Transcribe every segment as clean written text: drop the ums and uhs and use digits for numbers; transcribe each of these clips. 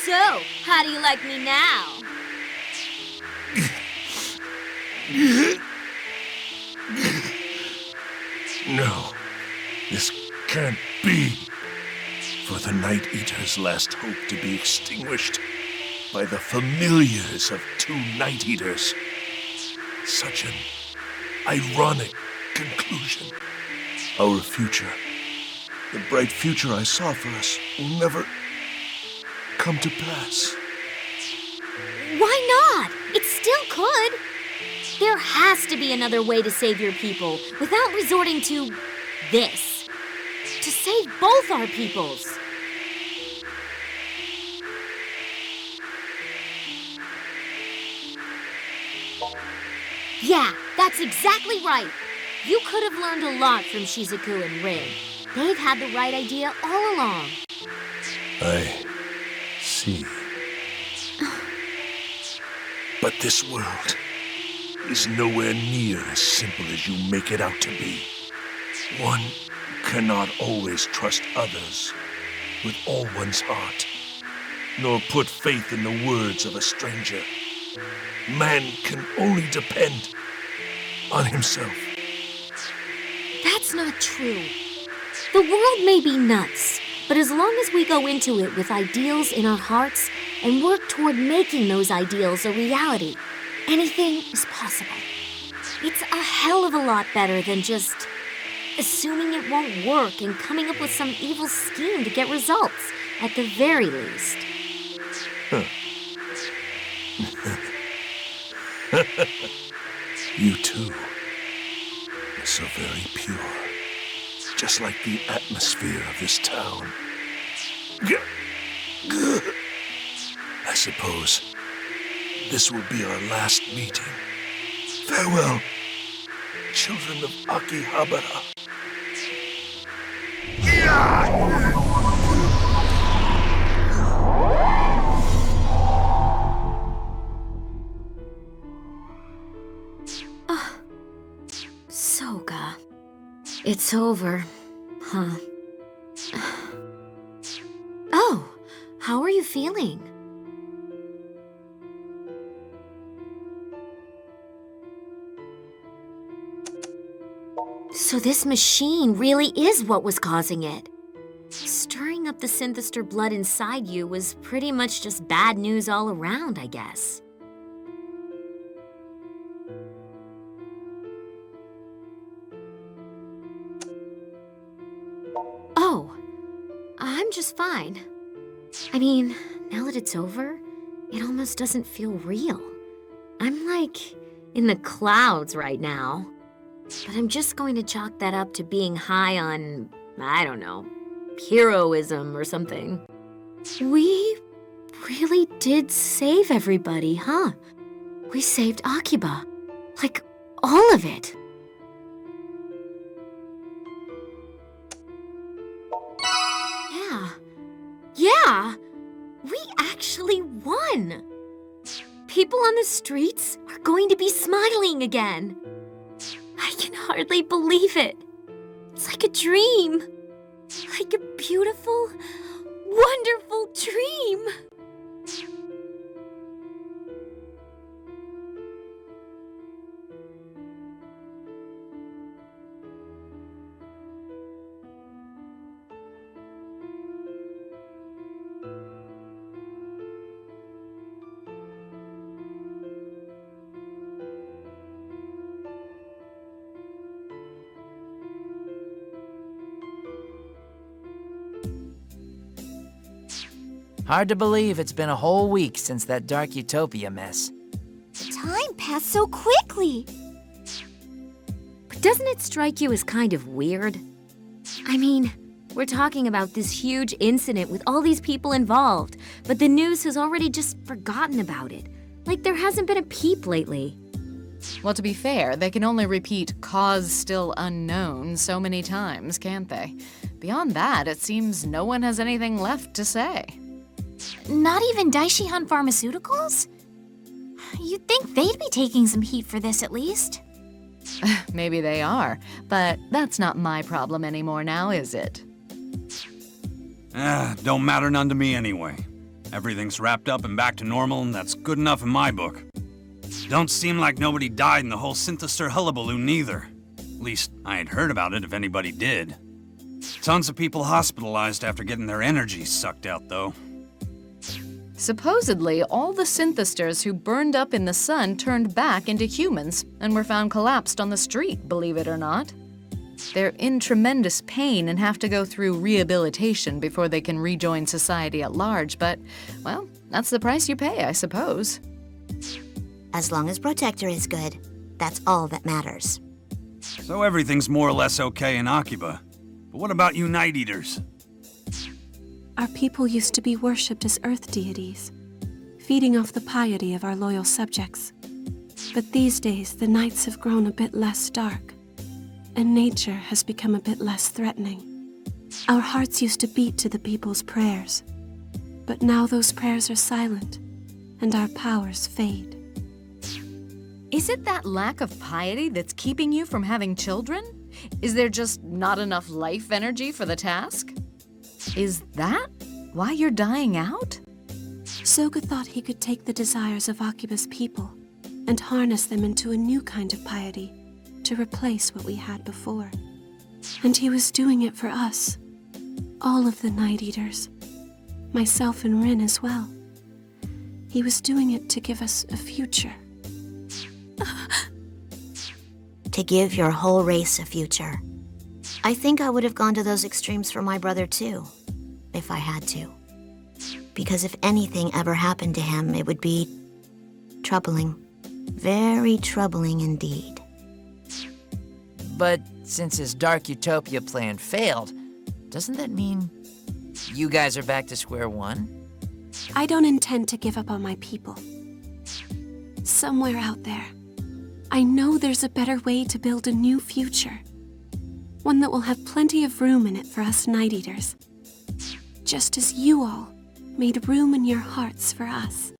So, how do you like me now? No, this can't be. For the Night Eater's last hope to be extinguished by the familiars of 2 Night Eaters. Such an ironic conclusion. Our future, the bright future I saw for us, will never come to pass. Why not? It still could. There has to be another way to save your people without resorting to this. To save both our peoples. Yeah, that's exactly right. You could have learned a lot from Shizuku and Rin. They've had the right idea all along. I see. But this world is nowhere near as simple as you make it out to be. One cannot always trust others with all one's heart, nor put faith in the words of a stranger. Man can only depend on himself. That's not true. The world may be nuts, but as long as we go into it with ideals in our hearts and work toward making those ideals a reality, anything is possible. It's a hell of a lot better than just assuming it won't work and coming up with some evil scheme to get results, at the very least. Huh. You too are so very pure, just like the atmosphere of this town. I suppose this will be our last meeting. Farewell, children of Akihabara. Soga. It's over, huh? Oh, how are you feeling? So this machine really is what was causing it. Stirring up the Synthister blood inside you was pretty much just bad news all around, I guess. Oh, I'm just fine. I mean, now that it's over, it almost doesn't feel real. I'm like in the clouds right now. But I'm just going to chalk that up to being high on, I don't know, heroism or something. We really did save everybody, huh? We saved Akiba. Like, all of it. Yeah, we actually won. People on the streets are going to be smiling again. I can hardly believe it. It's like a dream. Like a beautiful, wonderful dream. Hard to believe it's been a whole week since that Dark Utopia mess. Time passed so quickly. But doesn't it strike you as kind of weird? I mean, we're talking about this huge incident with all these people involved, but the news has already just forgotten about it. Like there hasn't been a peep lately. Well, to be fair, they can only repeat "cause still unknown" so many times, can't they? Beyond that, it seems no one has anything left to say. Not even Daishihan Pharmaceuticals? You'd think they'd be taking some heat for this at least. Maybe they are, but that's not my problem anymore now, is it? Don't matter none to me anyway. Everything's wrapped up and back to normal, and that's good enough in my book. Don't seem like nobody died in the whole Synthester hullabaloo neither. At least, I ain't heard about it if anybody did. Tons of people hospitalized after getting their energy sucked out, though. Supposedly, all the Synthisters who burned up in the sun turned back into humans and were found collapsed on the street, believe it or not. They're in tremendous pain and have to go through rehabilitation before they can rejoin society at large, but, well, that's the price you pay, I suppose. As long as Protector is good, that's all that matters. So everything's more or less okay in Akiba. But what about you Night Eaters? Our people used to be worshipped as earth deities, feeding off the piety of our loyal subjects. But these days, the nights have grown a bit less dark, and nature has become a bit less threatening. Our hearts used to beat to the people's prayers, but now those prayers are silent, and our powers fade. Is it that lack of piety that's keeping you from having children? Is there just not enough life energy for the task? Is that why you're dying out? Soga thought he could take the desires of Akiba's people and harness them into a new kind of piety to replace what we had before. And he was doing it for us, all of the Night Eaters, myself and Rin as well. He was doing it to give us a future. To give your whole race a future. I think I would have gone to those extremes for my brother too, if I had to. Because if anything ever happened to him, it would be troubling. Very troubling indeed. But since his Dark Utopia plan failed, doesn't that mean you guys are back to square one? I don't intend to give up on my people. Somewhere out there, I know there's a better way to build a new future. One that will have plenty of room in it for us Night Eaters. Just as you all made room in your hearts for us.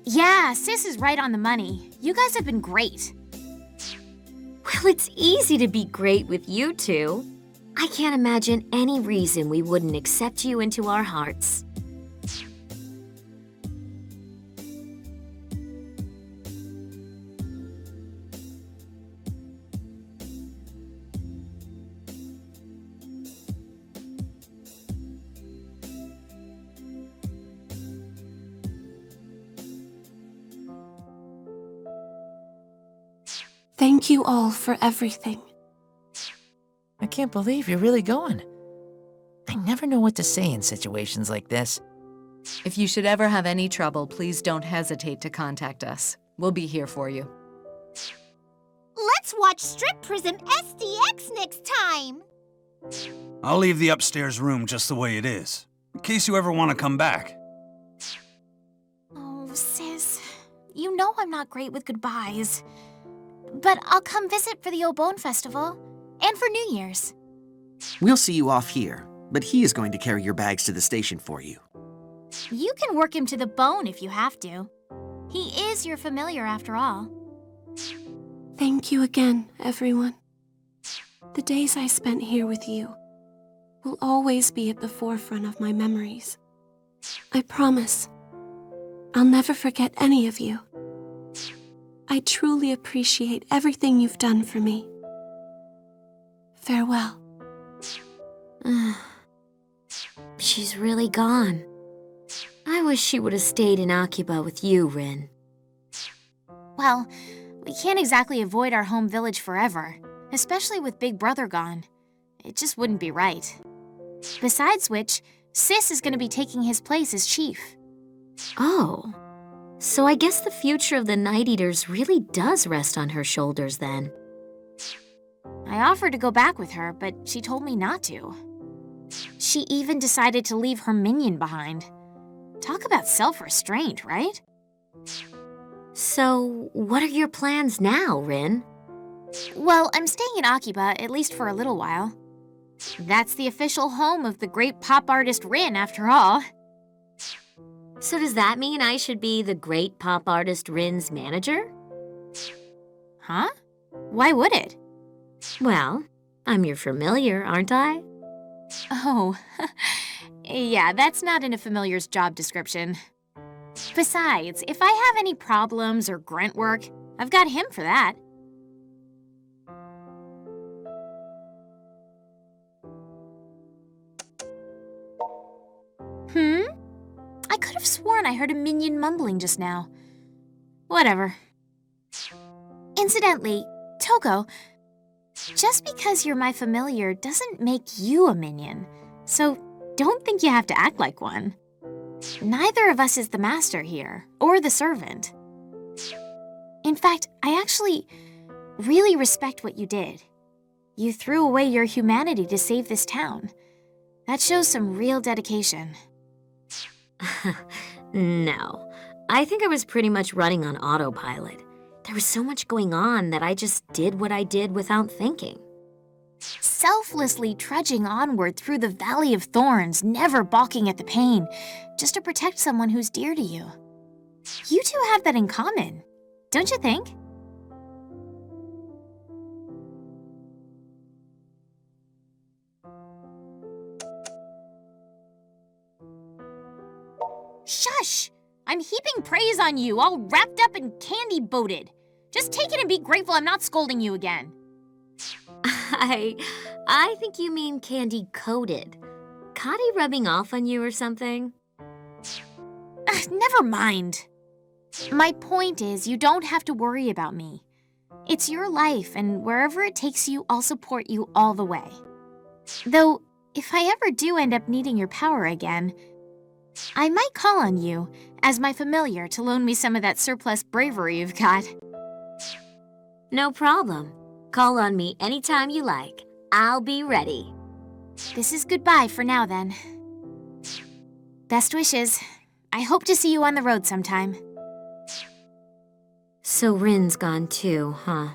Yeah, Sis is right on the money. You guys have been great. Well, it's easy to be great with you two. I can't imagine any reason we wouldn't accept you into our hearts. Thank you all for everything. I can't believe you're really going. I never know what to say in situations like this. If you should ever have any trouble, please don't hesitate to contact us. We'll be here for you. Let's watch Strip Prism SDX next time! I'll leave the upstairs room just the way it is, in case you ever want to come back. Oh, Sis, you know I'm not great with goodbyes. But I'll come visit for the Obone Festival, and for New Year's. We'll see you off here, but he is going to carry your bags to the station for you. You can work him to the bone if you have to. He is your familiar after all. Thank you again, everyone. The days I spent here with you will always be at the forefront of my memories. I promise. I'll never forget any of you. I truly appreciate everything you've done for me. Farewell. She's really gone. I wish she would have stayed in Akiba with you, Rin. Well, we can't exactly avoid our home village forever, especially with Big Brother gone. It just wouldn't be right. Besides which, Sis is going to be taking his place as chief. Oh. So I guess the future of the Night Eaters really does rest on her shoulders then. I offered to go back with her, but she told me not to. She even decided to leave her minion behind. Talk about self-restraint, right? So, what are your plans now, Rin? Well, I'm staying in Akiba, at least for a little while. That's the official home of the great pop artist Rin, after all. So does that mean I should be the great pop artist Rin's manager? Huh? Why would it? Well, I'm your familiar, aren't I? Oh, Yeah, that's not in a familiar's job description. Besides, if I have any problems or grunt work, I've got him for that. I could have sworn I heard a minion mumbling just now. Whatever. Incidentally, Toko, just because you're my familiar doesn't make you a minion, so don't think you have to act like one. Neither of us is the master here, or the servant. In fact, I actually really respect what you did. You threw away your humanity to save this town. That shows some real dedication. No. I think I was pretty much running on autopilot. There was so much going on that I just did what I did without thinking. Selflessly trudging onward through the Valley of Thorns, never balking at the pain, just to protect someone who's dear to you. You two have that in common, don't you think? Shush! I'm heaping praise on you, all wrapped up and candy-boated. Just take it and be grateful I'm not scolding you again. I think you mean candy-coated. Kadi rubbing off on you or something? Never mind. My point is, you don't have to worry about me. It's your life, and wherever it takes you, I'll support you all the way. Though, if I ever do end up needing your power again, I might call on you as my familiar to loan me some of that surplus bravery you've got. No problem. Call on me anytime you like. I'll be ready. This is goodbye for now, then. Best wishes. I hope to see you on the road sometime. So Rin's gone too, huh?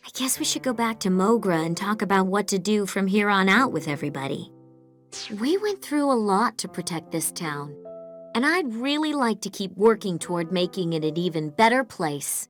I guess we should go back to Mogra and talk about what to do from here on out with everybody. We went through a lot to protect this town, and I'd really like to keep working toward making it an even better place.